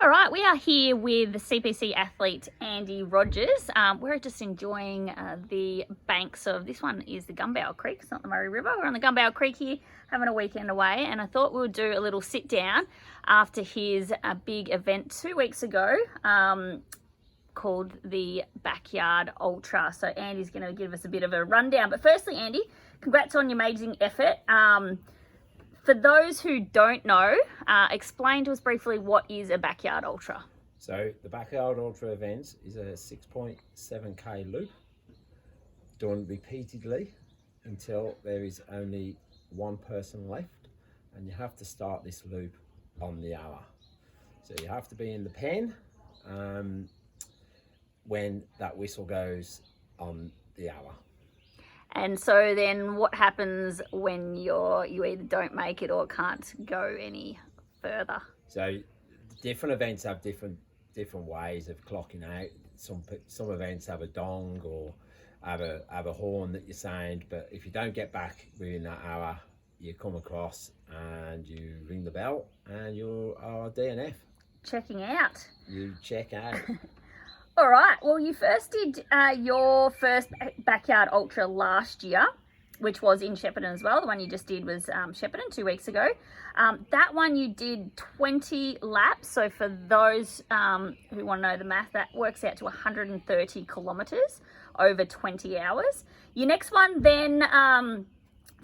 All right, we are here with the CPC athlete Andy Rogers. We're just enjoying the banks of, this one is the Gumbow Creek, it's not the Murray River. We're on the Gumbow Creek here having a weekend away, and I thought we would do a little sit down after his big event 2 weeks ago called the Backyard Ultra. So Andy's going to give us a bit of a rundown. But firstly, Andy, congrats on your amazing effort. For those who don't know, explain to us briefly what is a Backyard Ultra. So the Backyard Ultra event is a 6.7k loop done repeatedly until there is only one person left, and you have to start this loop on the hour. So you have to be in the pen when that whistle goes on the hour. And so then what happens when you either don't make it or can't go any further? So different events have different ways of clocking out. Some events have a dong or have a horn that you sound, but if you don't get back within that hour, you come across and you ring the bell and you are DNF. Checking out. You check out. All right, well, you first did your first Backyard Ultra last year, which was in Shepparton as well. The one you just did was Shepparton 2 weeks ago. That one you did 20 laps. So for those who want to know the math, that works out to 130 kilometres over 20 hours. Your next one then, a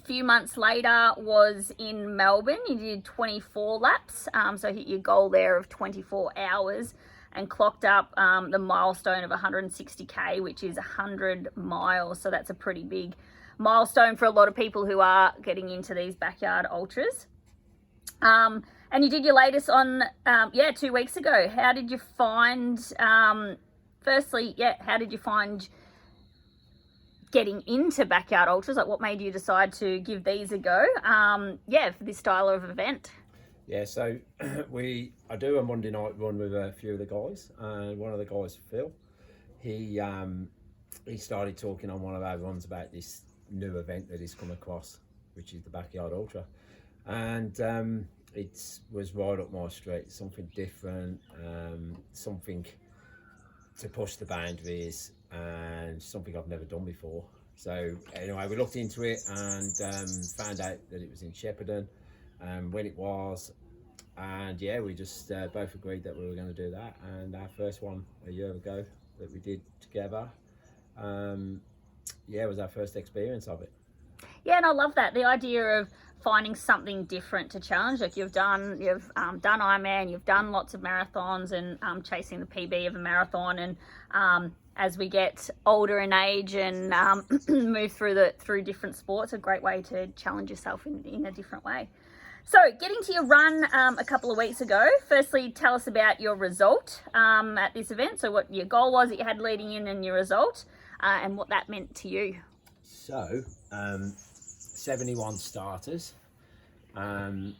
few months later, was in Melbourne. You did 24 laps, so hit your goal there of 24 hours. And clocked up the milestone of 160k, which is 100 miles. So that's a pretty big milestone for a lot of people who are getting into these Backyard Ultras. And you did your latest on, 2 weeks ago. How did you find, how did you find getting into Backyard Ultras? Like, what made you decide to give these a go, for this style of event? Yeah, so I do a Monday night run with a few of the guys, and one of the guys, Phil, he started talking on one of our runs about this new event that he's come across, which is the Backyard Ultra, and it was right up my street. Something different, something to push the boundaries, and something I've never done before. So anyway, we looked into it and found out that it was in Shepparton. When it was, and we just both agreed that we were going to do that. And our first one a year ago that we did together, was our first experience of it. Yeah, and I love that, the idea of finding something different to challenge. Like you've done Ironman, you've done lots of marathons, and chasing the PB of a marathon, and as we get older in age and move through different sports, a great way to challenge yourself in a different way. So getting to your run a couple of weeks ago, firstly, tell us about your result at this event. So what your goal was that you had leading in, and your result, and what that meant to you. So 71 starters, I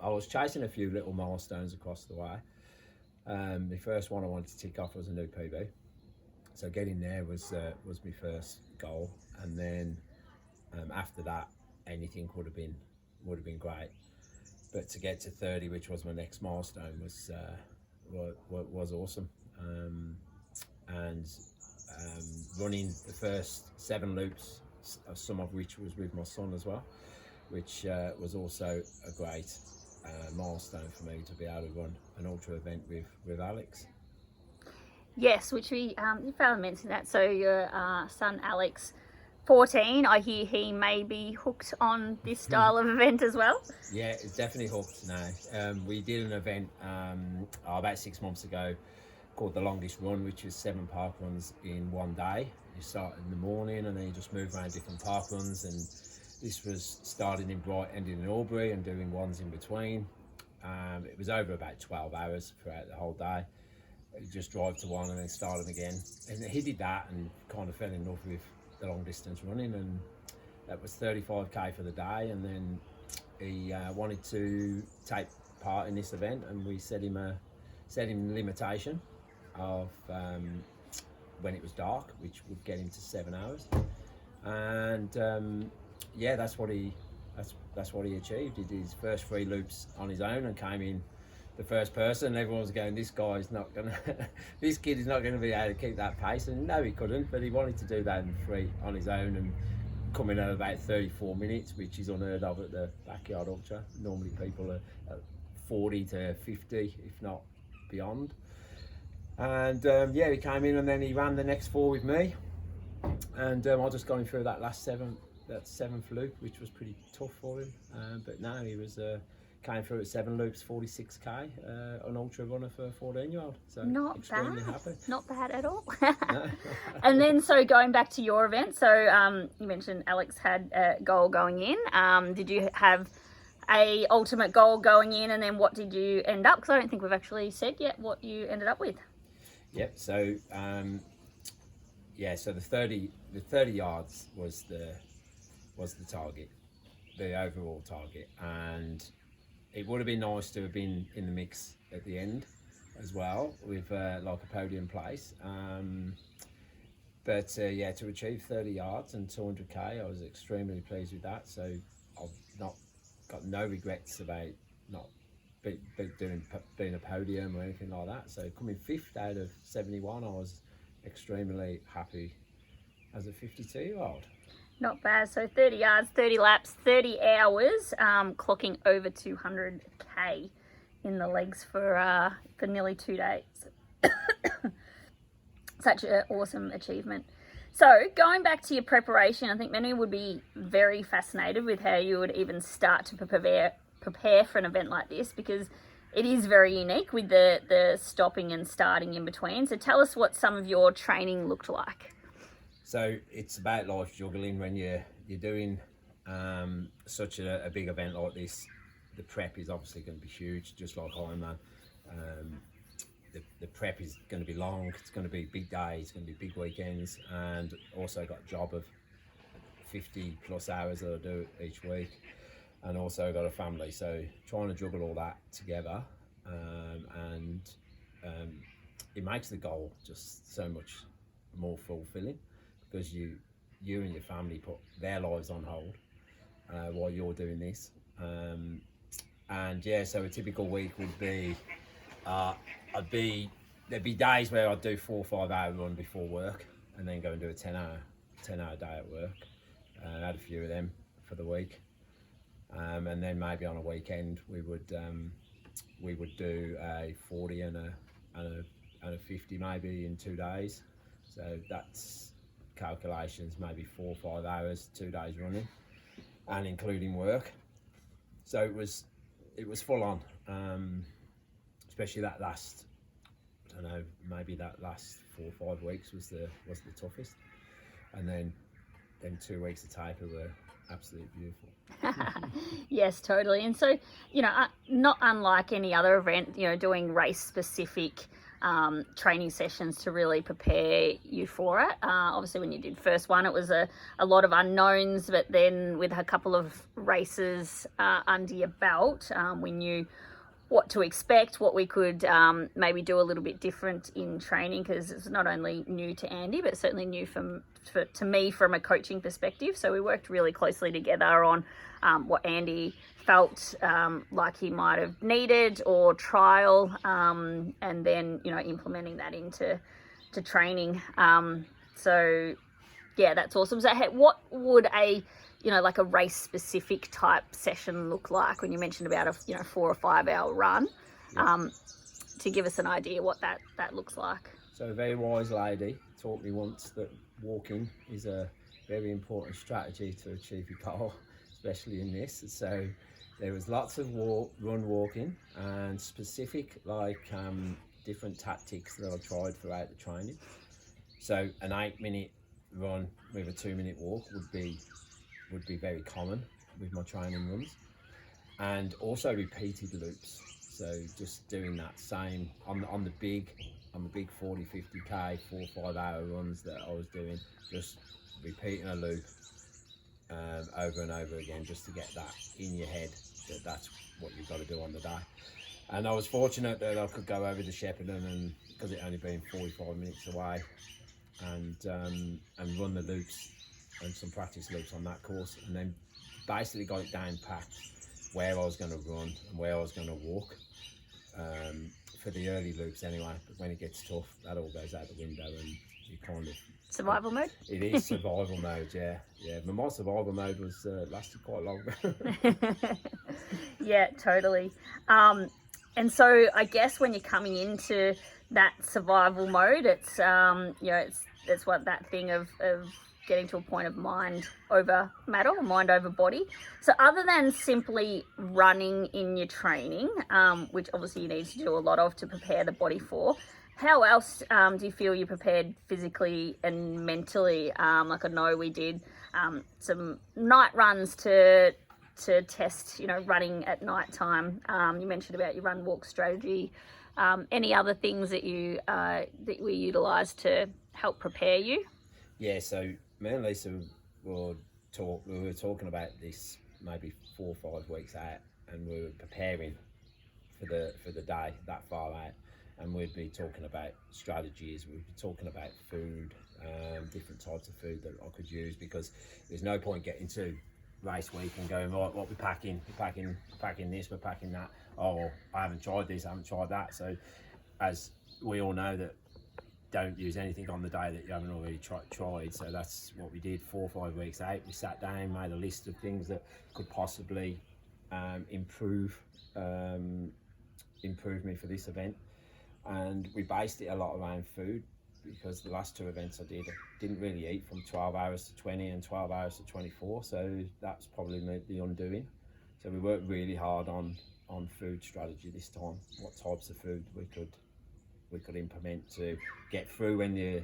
was chasing a few little milestones across the way. The first one I wanted to tick off was a new PB. So getting there was my first goal, and then after that, anything would have been great. But to get to 30, which was my next milestone, was awesome. Running the first 7 loops, some of which was with my son as well, which was also a great milestone for me to be able to run an ultra event with Alex. Yes, which you failed to mention that. So your son Alex, 14, I hear he may be hooked on this style of event as well. Yeah, it's definitely hooked now. We did an event about 6 months ago called The Longest Run, which is 7 park runs in one day. You start in the morning and then you just move around different park runs, and this was starting in Bright, ending in Albury, and doing ones in between. It was over about 12 hours throughout the whole day. You just drive to one and then start them again. And he did that and kind of fell in love with the long distance running, and that was 35k for the day. And then he wanted to take part in this event, and we set him a limitation of when it was dark, which would get him to 7 hours. And that's what he that's what he achieved. He did his first 3 loops on his own and came in the first person. Everyone was going, this guy's not gonna, this kid is not gonna be able to keep that pace. And no, he couldn't. But he wanted to do that in 3 on his own and coming at about 34 minutes, which is unheard of at the Backyard Ultra. Normally people are at 40 to 50, if not beyond. And yeah, he came in and then he ran the next 4 with me. And I just got him through that last 7th loop, which was pretty tough for him. But no, he was came through at 7 loops, 46k, an ultra runner for a 14-year-old. So Not extremely bad. happy. Not bad at all. No. And then, so going back to your event, so you mentioned Alex had a goal going in. Did you have a ultimate goal going in, and then what did you end up? Because I don't think we've actually said yet what you ended up with. Yep. So yeah, so the 30 yards was the target, the overall target, and it would have been nice to have been in the mix at the end as well with like a podium place. But yeah, to achieve 30 yards and 200k, I was extremely pleased with that. So I've got no regrets about not being a podium or anything like that. So coming 5th out of 71, I was extremely happy as a 52-year-old. Not bad. So 30 yards, 30 laps, 30 hours, clocking over 200k in the legs for nearly 2 days. Such an awesome achievement. So going back to your preparation, I think many would be very fascinated with how you would even start to prepare for an event like this, because it is very unique with the stopping and starting in between. So tell us what some of your training looked like. So it's about life juggling when you're doing such a big event like this. The prep is obviously going to be huge, just like Ironman. The prep is going to be long. It's going to be big days. It's going to be big weekends, and also got a job of 50 plus hours that I do each week, and also got a family. So trying to juggle all that together, and it makes the goal just so much more fulfilling, because you and your family put their lives on hold while you're doing this. And yeah, so a typical week would be, there'd be days where I'd do 4 or 5 hour run before work, and then go and do a 10 hour day at work. I had a few of them for the week, and then maybe on a weekend we would do a 40 and a 50 maybe in 2 days. So that's calculations, maybe 4 or 5 hours, 2 days running, and including work. So it was full on, especially that last, I don't know, maybe that last 4 or 5 weeks was the toughest, and then 2 weeks of taper were absolutely beautiful. Yes, totally. And so, you know, not unlike any other event, you know, doing race specific training sessions to really prepare you for it. Obviously when you did first one, it was a lot of unknowns, but then with a couple of races under your belt, we knew what to expect, what we could maybe do a little bit different in training, because it's not only new to Andy, but certainly new to me from a coaching perspective. So we worked really closely together on what Andy felt like he might have needed or trial, and then, you know, implementing that into training. So yeah, that's awesome. So what would a, you know, like a race specific type session look like when you mentioned about a, you know, 4 or 5 hour run? Yeah. To give us an idea what that looks like. So a very wise lady taught me once that walking is a very important strategy to achieve your goal, especially in this. So there was lots of walking, and specific different tactics that I tried throughout the training. So an 8-minute run with a 2-minute walk would be very common with my training runs, and also repeated loops. So just doing that same on the big 40, 50k, 4 or 5 hour runs that I was doing, just repeating a loop over and over again, just to get that in your head that that's what you've got to do on the day. And I was fortunate that I could go over to Shepparton, and because it only been 45 minutes away, and run the loops and some practice loops on that course, and then basically got it down packed where I was going to run and where I was going to walk for the early loops anyway. But when it gets tough, that all goes out the window, and you kind of Survival mode? It is survival mode, yeah. But my survival mode was lasted quite long. Yeah, totally. And so I guess when you're coming into that survival mode, it's it's what that thing of getting to a point of mind over matter or mind over body. So other than simply running in your training, which obviously you need to do a lot of to prepare the body for, how else do you feel you prepared physically and mentally? Like I know we did some night runs to test, running at night time. You mentioned about your run walk strategy. Any other things that that we utilised to help prepare you? Yeah, so me and Lisa we were talking about this maybe 4 or 5 weeks out, and we were preparing for the day that far out. And we'd be talking about strategies, we'd be talking about food, different types of food that I could use, because there's no point getting to race week and going, right, what we're packing this, we're packing that. Oh, I haven't tried this, I haven't tried that. So as we all know, that don't use anything on the day that you haven't already tried. So that's what we did 4 or 5 weeks out. We sat down, made a list of things that could possibly improve me for this event. And we based it a lot around food, because the last 2 events I didn't really eat from 12 hours to 20 and 12 hours to 24. So that's probably the undoing. So we worked really hard on food strategy this time, what types of food we could implement to get through when the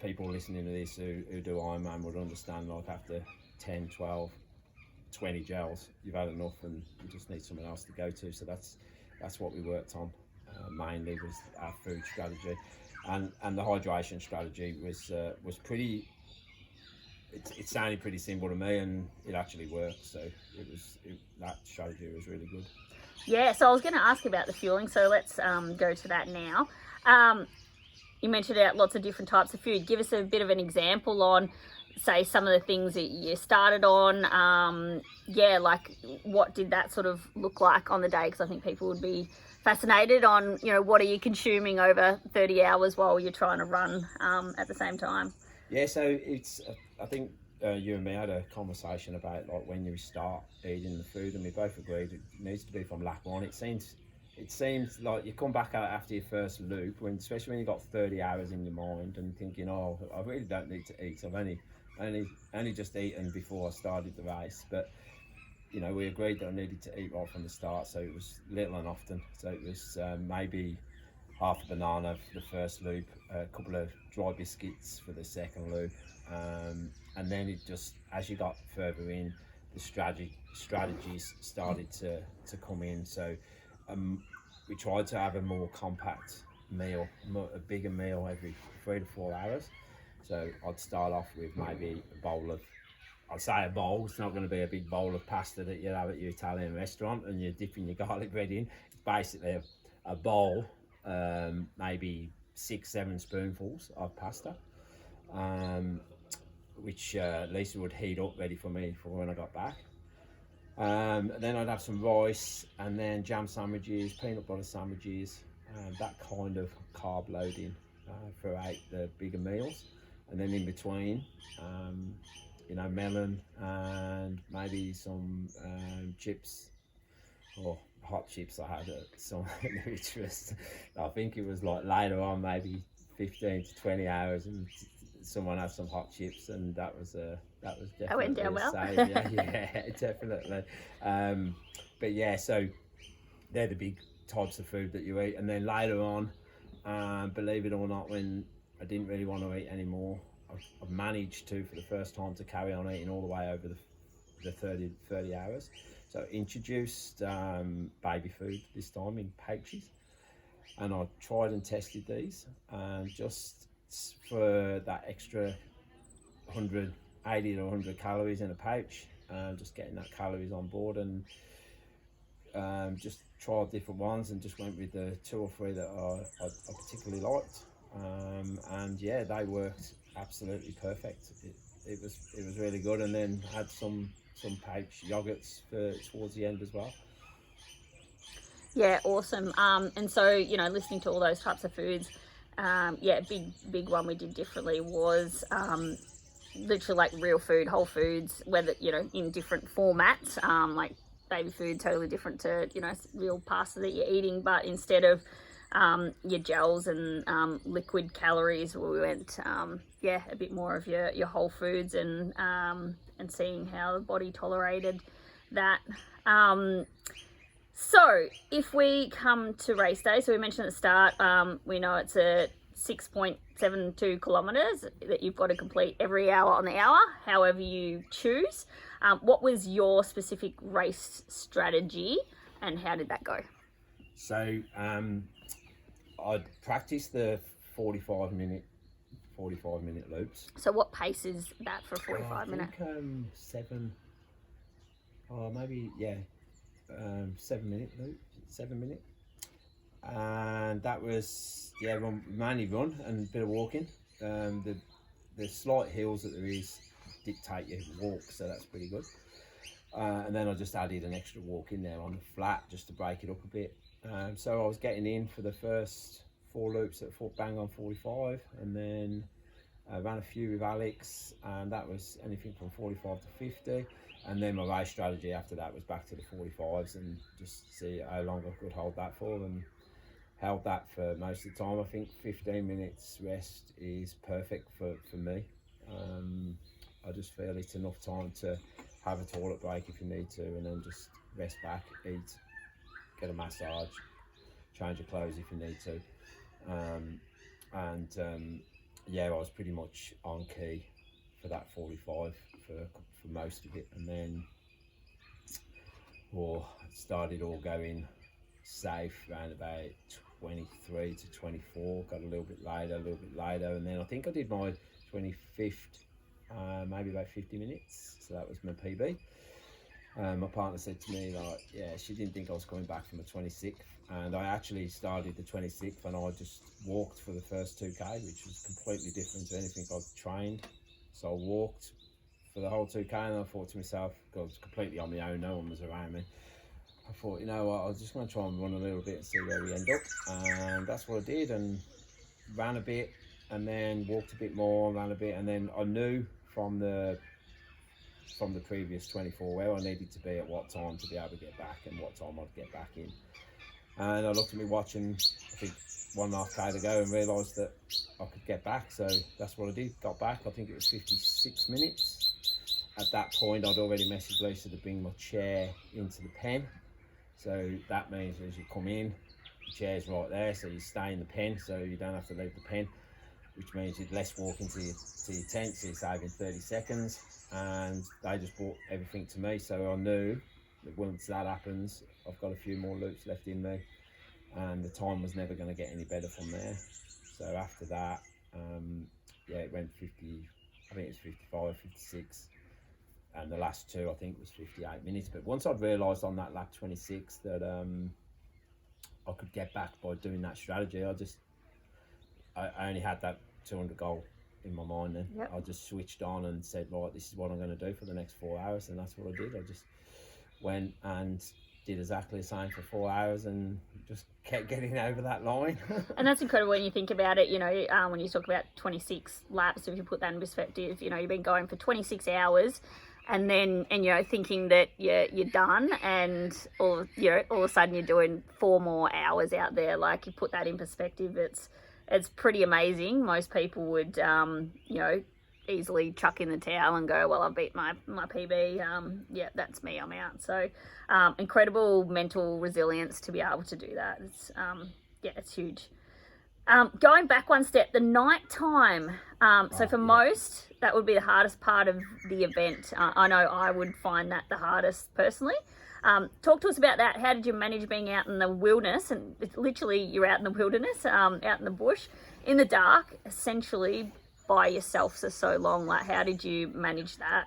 people listening to this who do Ironman would understand, like after 10, 12, 20 gels, you've had enough and you just need something else to go to. So that's what we worked on. Mainly was our food strategy, and the hydration strategy was pretty. It sounded pretty simple to me, and it actually worked. So that strategy was really good. Yeah, so I was going to ask about the fueling, so let's go to that now. You mentioned out lots of different types of food. Give us a bit of an example on, say, some of the things that you started on. Like what did that sort of look like on the day? Because I think people would be fascinated on, what are you consuming over 30 hours while you're trying to run at the same time? Yeah, so it's, I think you and me had a conversation about like when you start eating the food, and we both agreed it needs to be from lap 1. It seems like you come back out after your first loop, especially when you've got 30 hours in your mind and thinking, oh, I really don't need to eat. I've only just eaten before I started the race. But we agreed that I needed to eat right from the start, so it was little and often. So it was maybe half a banana for the first loop, a couple of dry biscuits for the second loop, and then it just, as you got further in, the strategies started to come in. So we tried to have a more compact meal, a bigger meal every 3 to 4 hours. So I'd start off with maybe a bowl of, I'd say a bowl, it's not going to be a big bowl of pasta that you have at your Italian restaurant and you're dipping your garlic bread in. It's basically a bowl, maybe 6-7 spoonfuls of pasta, which Lisa would heat up ready for me for when I got back. Then I'd have some rice, and then jam sandwiches, peanut butter sandwiches, that kind of carb loading throughout the bigger meals. And then in between, melon and maybe some chips, or hot chips. I had some, which was, I think it was like later on, maybe 15 to 20 hours, and someone had some hot chips, and that was definitely, that went down well. yeah, definitely. But yeah, so they're the big types of food that you eat. And then later on, believe it or not, when I didn't really want to eat anymore, I've managed to, for the first time, to carry on eating all the way over the 30 hours. So introduced baby food this time in pouches, and I tried and tested these, just for that extra 80 to 100 calories in a pouch, just getting that calories on board, and just tried different ones and just went with the 2 or 3 that I particularly liked, and yeah, they worked absolutely perfect. It was really good. And then had some some pouch yogurts for towards the end as well. Yeah, awesome. And so, you know, listening to all those types of foods, big one we did differently was literally like real food, whole foods, whether, you know, in different formats, like baby food, totally different to, you know, real pasta that you're eating, but instead of your gels and liquid calories, we went a bit more of your whole foods and seeing how the body tolerated that. So if we come to race day, so we mentioned at the start, we know it's a 6.72 kilometers that you've got to complete every hour on the hour, however you choose. What was your specific race strategy and how did that go? So I'd practiced the 45 minute loops. So what pace is that for 45 minutes? I think 7 minute loop, 7 minute. And that was, mainly run and a bit of walking. The slight hills that there is dictate your walk, so that's pretty good. And then I just added an extra walk in there on the flat just to break it up a bit. So I was getting in for the first 4 loops at bang on 45, and then I ran a few with Alex, and that was anything from 45 to 50. And then my race strategy after that was back to the 45s and just see how long I could hold that for, and held that for most of the time. I think 15 minutes rest is perfect for me. I just feel it's enough time to have a toilet break if you need to, and then just rest back, eat, get a massage, change your clothes if you need to. I was pretty much on key for that 45 for most of it, and then it started all going safe around about 23 to 24, got a little bit later, and then I think I did my 25th maybe about 50 minutes, so that was my PB. My partner said to me, like, she didn't think I was coming back from the 26th, and I actually started the 26th and I just walked for the first 2k, which was completely different to anything I've trained. So I walked for the whole 2k, and I thought to myself, God, I was completely on my own, no one was around me. I thought, you know what, I was just going to try and run a little bit and see where we end up, and that's what I did, and ran a bit, and then walked a bit more, ran a bit, and then I knew from the previous 24 where I needed to be at what time to be able to get back and what time I'd get back in. And I looked at my watch, and I think 1.5k to go, and realised that I could get back, so that's what I did. Got back, I think it was 56 minutes. At that point I'd already messaged Lisa to bring my chair into the pen, so that means as you come in, the chair's right there, so you stay in the pen, so you don't have to leave the pen, which means you're less walking to your tent, so you're saving 30 seconds. And they just brought everything to me, so I knew that once that happens, I've got a few more loops left in me, and the time was never going to get any better from there. So after that, it went 50, I think it was 55, 56, and the last 2 I think was 58 minutes. But once I'd realised on that lap 26 that I could get back by doing that strategy, I only had that 200 goal in my mind then. Yep. I just switched on and said, right, this is what I'm going to do for the next 4 hours, and that's what I did. I just went and did exactly the same for 4 hours and just kept getting over that line. And that's incredible when you think about it, you know, when you talk about 26 laps, if you put that in perspective, you know, you've been going for 26 hours and you know, thinking that you're done, and all of a sudden you're doing 4 more hours out there. Like, you put that in perspective, it's pretty amazing. Most people would, easily chuck in the towel and go, well, I beat my PB. That's me, I'm out. So incredible mental resilience to be able to do that. It's huge. Going back one step, the night time. Most, that would be the hardest part of the event. I know I would find that the hardest personally. Talk to us about that. How did you manage being out in the wilderness? And it's literally, you're out in the wilderness, out in the bush, in the dark, essentially by yourself for so long. Like, how did you manage that?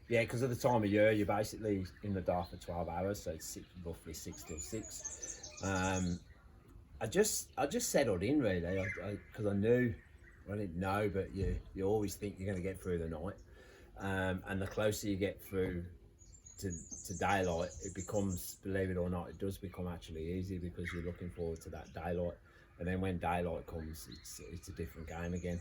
Yeah, because of the time of year, you're basically in the dark for 12 hours, so it's roughly 6 till 6. I just settled in, really, because I didn't know, but you always think you're going to get through the night, and the closer you get through to daylight, it becomes, believe it or not, it does become actually easy because you're looking forward to that daylight. And then when daylight comes, it's a different game again.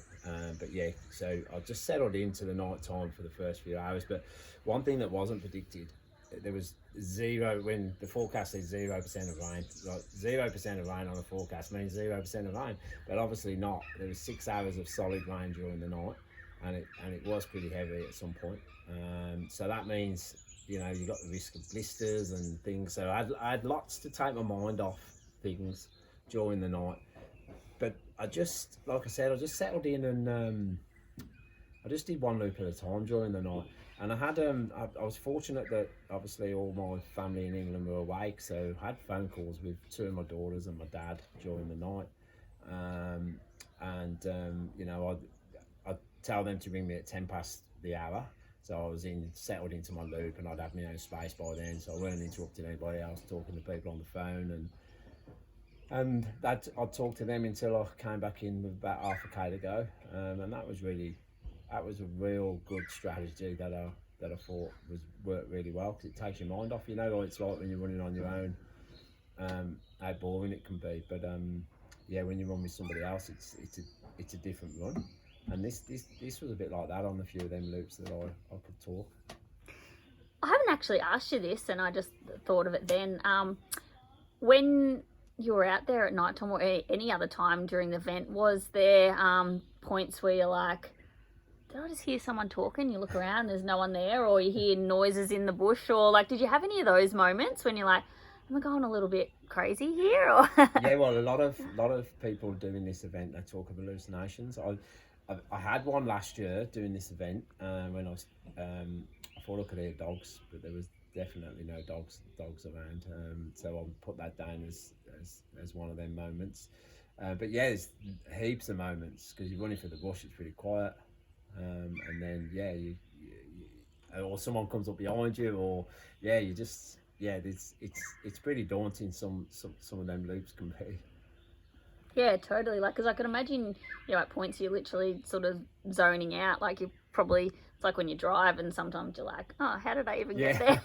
But yeah, so I just settled into the night time for the first few hours. But one thing that wasn't predicted, there was zero, when the forecast says 0% of rain. Like 0% of rain on a forecast means 0% of rain, but obviously not. There was 6 hours of solid rain during the night, and it was pretty heavy at some point. So that means, you know, you got the risk of blisters and things. So I had lots to take my mind off things during the night. But I just, like I said, I just settled in, and I just did one loop at a time during the night. And I had I was fortunate that obviously all my family in England were awake, so I had phone calls with 2 of my daughters and my dad during the night. You know, I'd tell them to ring me at 10 past the hour. So I was settled into my loop, and I'd have my own space by then, so I weren't interrupting anybody else talking to people on the phone. And that I'd talk to them until I came back in with about half a K to go, and that was a real good strategy that I thought worked really well, because it takes your mind off. You know what it's like when you're running on your own, how boring it can be. But yeah, when you run with somebody else, it's a different run. And this was a bit like that on a few of them loops that I could talk. I haven't actually asked you this, and I just thought of it then. When you were out there at night time or any other time during the event, was there points where you're like, did I just hear someone talking? You look around, there's no one there, or you hear noises in the bush, or like, did you have any of those moments when you're like, am I going a little bit crazy here? Or Yeah, well, a lot of people doing this event, they talk of hallucinations. I had one last year doing this event when I was, I thought I could hear dogs, but there was definitely no dogs around. So I'll put that down as one of them moments. But yeah, there's heaps of moments, because you're running through the bush, it's pretty quiet. And then yeah, you or someone comes up behind you, or yeah, you just, yeah, it's pretty daunting. Some of them loops can be. yeah, totally. Like, because I can imagine, you know, at points you're literally sort of zoning out. Like, you probably, it's like when you drive and sometimes you're like, oh, how did I even get there?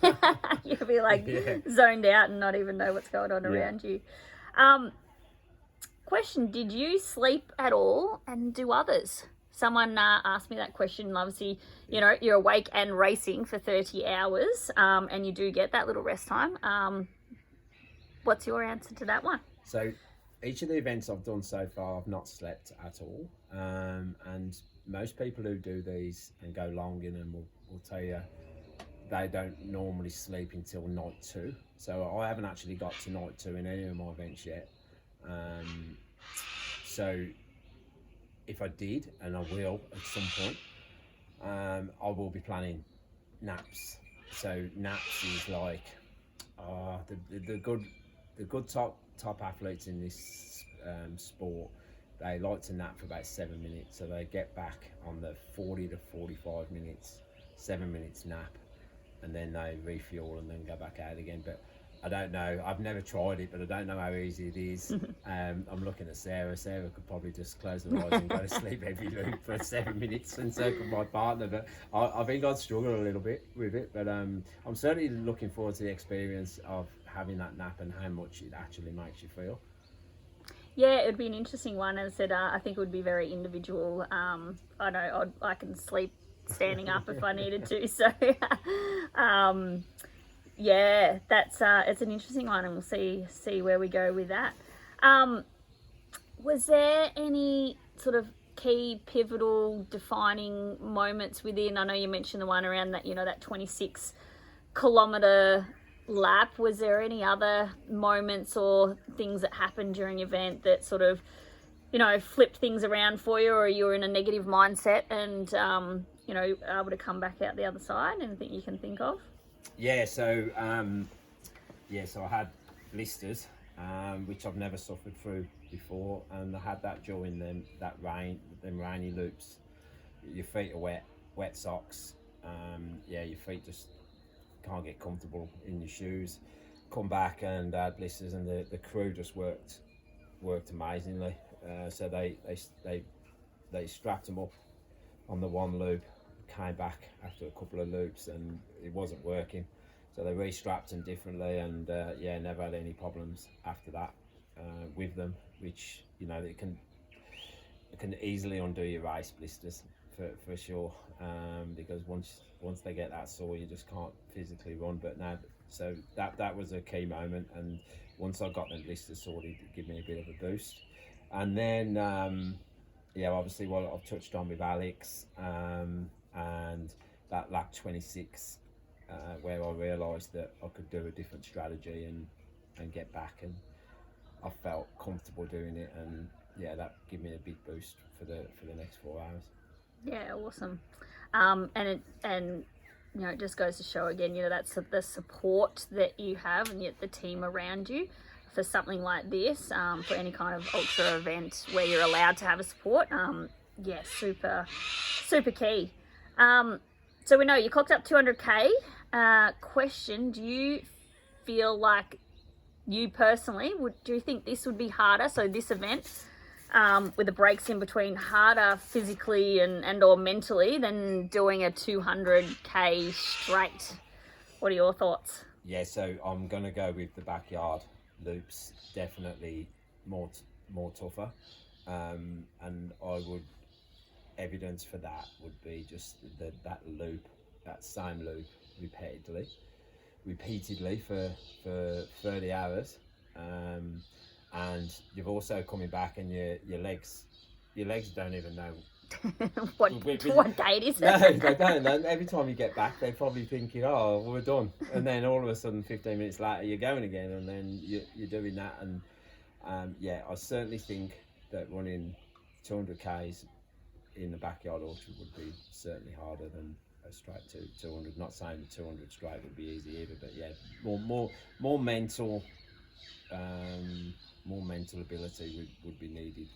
You'll be like zoned out and not even know what's going on around you. Question, did you sleep at all, and do others? Someone asked me that question. Obviously, you know, you're awake and racing for 30 hours, and you do get that little rest time. What's your answer to that one? So each of the events I've done so far, I've not slept at all. And most people who do these and go long in them will tell you they don't normally sleep until night 2. So I haven't actually got to night 2 in any of my events yet. So if I did, and I will at some point, I will be planning naps. So naps is like the good top athletes in this sport, they like to nap for about 7 minutes. So they get back on the 40 to 45 minutes, 7 minutes nap, and then they refuel and then go back out again. But I don't know, I've never tried it, but I don't know how easy it is. I'm looking at Sarah. Sarah could probably just close her eyes and go to sleep every loop for 7 minutes, and so could my partner. But I think I'd struggle a little bit with it. But I'm certainly looking forward to the experience of having that nap and how much it actually makes you feel. Yeah, it would be an interesting one. As I said, I think it would be very individual. I know I can sleep standing up if I needed to. So, yeah, that's it's an interesting one, and we'll see where we go with that. Was there any sort of key pivotal defining moments within? I know you mentioned the one around that, you know, that 26 kilometer lap. Was there any other moments or things that happened during the event that sort of, you know, flipped things around for you, or you were in a negative mindset and you know, able to come back out the other side? Anything you can think of? Yeah, so so I had blisters, which I've never suffered through before, and I had that during them rainy loops. Your feet are wet socks. Your feet just can't get comfortable in your shoes. Come back and had blisters, and the crew just worked amazingly. So they strapped them up on the one loop, came back after a couple of loops, and it wasn't working. So they restrapped them differently, and never had any problems after that with them, which it can easily undo your race blisters for sure, because once they get that sore, you just can't physically run. But now, so that was a key moment, and once I got them blisters sorted, it gave me a bit of a boost. And then obviously what I've touched on with Alex, and that lap 26, where I realised that I could do a different strategy and get back, and I felt comfortable doing it, and that gave me a big boost for the next 4 hours. Yeah, awesome. And it just goes to show again, that's the support that you have and the team around you for something like this, for any kind of ultra event where you're allowed to have a support. Super, super key. So we know you clocked up 200k. Question: do you feel like you personally do you think this would be harder? So this event, with the breaks in between, harder physically and or mentally than doing a 200k straight? What are your thoughts? Yeah, so I'm gonna go with the backyard loops. Definitely more tougher, and I would evidence for that would be just that same loop repeatedly for 30 hours, and you've also coming back, and your legs don't even know what date is it? No, they don't. Every time you get back, they're probably thinking, "Oh, we're done," and then all of a sudden, 15 minutes later, you're going again, and then you're doing that. And I certainly think that running 200k's in the backyard ultra would be certainly harder than a straight 200. Not saying the 200 straight would be easy either, but more mental ability would be needed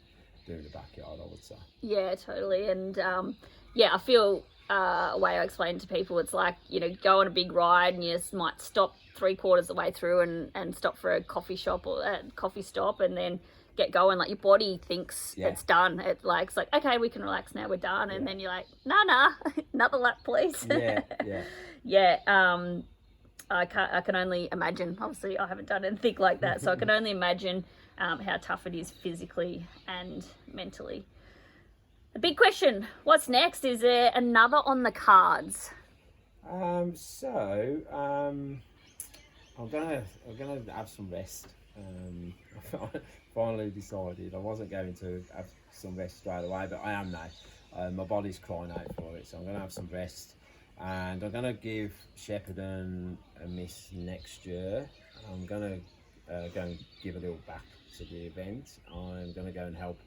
doing the backyard, I would say. Yeah, totally. And I feel a way I explain to people, it's like, go on a big ride and you just might stop 3/4 of the way through and stop for a coffee shop or a coffee stop, and then get going. Like, your body thinks it's done. It's like, okay, we can relax now, we're done. And then you're like, nah, another lap, please. I can only imagine. Obviously, I haven't done anything like that, so I can only imagine how tough it is physically and mentally. The big question: what's next? Is there another on the cards? I'm gonna have some rest. I finally decided I wasn't going to have some rest straight away, but I am now. My body's crying out for it, so I'm gonna have some rest. And I'm going to give Shepparton a miss next year. I'm going to go and give a little back to the event. I'm going to go and help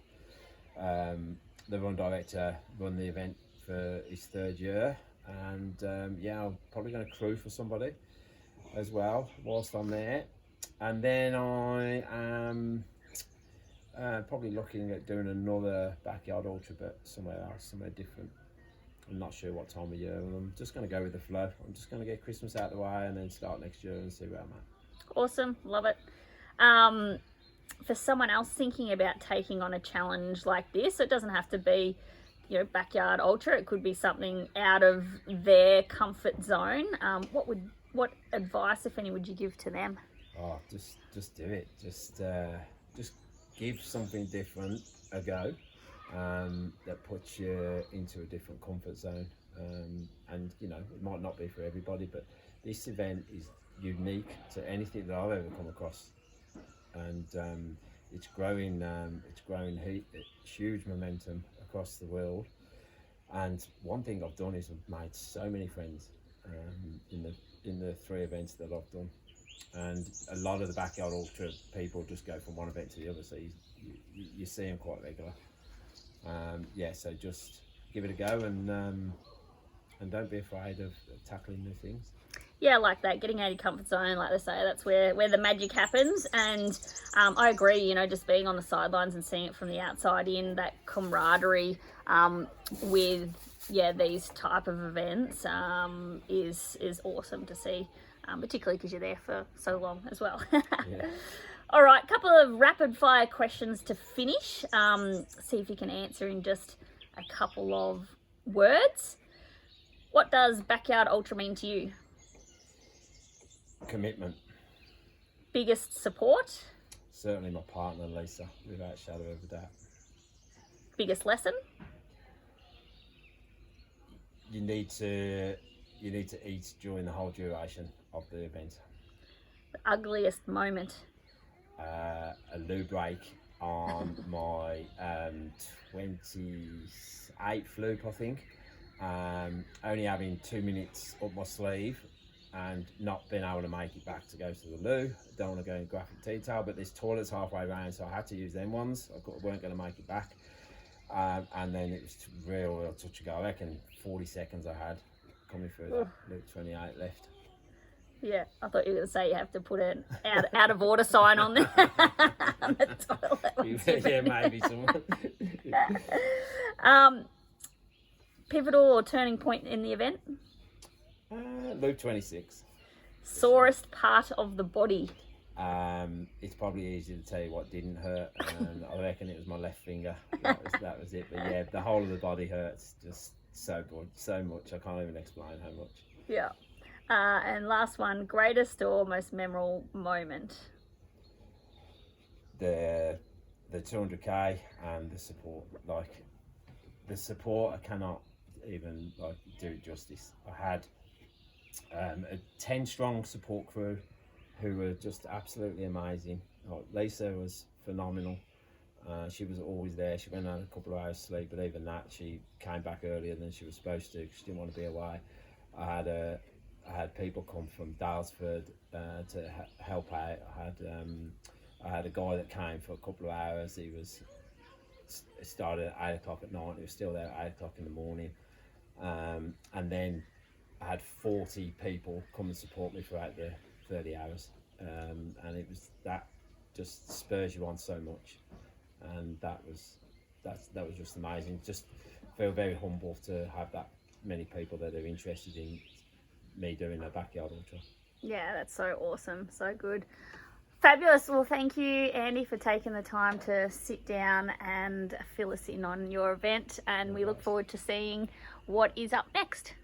the run director run the event for his 3rd year. And I'm probably going to crew for somebody as well whilst I'm there. And then I am probably looking at doing another backyard ultra, but somewhere else, somewhere different. I'm not sure what time of year. I'm just going to go with the flow. I'm just going to get Christmas out of the way and then start next year and see where I'm at. Awesome. Love it. For someone else thinking about taking on a challenge like this, it doesn't have to be, backyard ultra. It could be something out of their comfort zone. What advice, if any, would you give to them? Oh, just do it. Just give something different a go. That puts you into a different comfort zone, and it might not be for everybody, but this event is unique to anything that I've ever come across, and it's growing huge momentum across the world. And one thing I've done is I've made so many friends in the 3 events that I've done, and a lot of the backyard ultra people just go from one event to the other, so you see them quite regular. So just give it a go, and don't be afraid of tackling new things. Yeah, I like that. Getting out of your comfort zone, like they say, that's where the magic happens. And I agree, just being on the sidelines and seeing it from the outside in, that camaraderie with these type of events is awesome to see, particularly because you're there for so long as well. Yeah. All right, couple of rapid fire questions to finish. See if you can answer in just a couple of words. What does backyard ultra mean to you? Commitment. Biggest support? Certainly my partner, Lisa, without a shadow of a doubt. Biggest lesson? You need to eat during the whole duration of the event. The ugliest moment? A loo break on my 28th loop, I think. Only having 2 minutes up my sleeve and not being able to make it back to go to the loo. Don't want to go in graphic detail, but there's toilets halfway around, so I had to use them ones. I weren't going to make it back. And then it was real touch and go. I reckon 40 seconds I had coming through that loop 28 left. Yeah, I thought you were going to say you have to put an out of order sign on the, on the toilet. Yeah, maybe someone. Pivotal or turning point in the event? Loop 26. Sorest part of the body? It's probably easy to tell you what didn't hurt, and I reckon it was my left finger. That was it. But yeah, the whole of the body hurts just so much. I can't even explain how much. Yeah. And last one, greatest or most memorable moment? The 200k and the support. Like the support, I cannot even do it justice. I had a 10-strong support crew who were just absolutely amazing. Lisa was phenomenal. She was always there. She went on a couple of hours sleep, but even that, she came back earlier than she was supposed to because she didn't want to be away. I had people come from Dalesford to help out. I had a guy that came for a couple of hours. He started at 8 o'clock at night. He was still there at 8 o'clock in the morning. And then I had 40 people come and support me throughout the 30 hours. And it was that just spurs you on so much. And that was just amazing. Just feel very humble to have that many people that are interested in me doing a backyard ultra. Yeah, that's so awesome. So good. Fabulous. Well, thank you, Andy, for taking the time to sit down and fill us in on your event. And we look forward to seeing what is up next.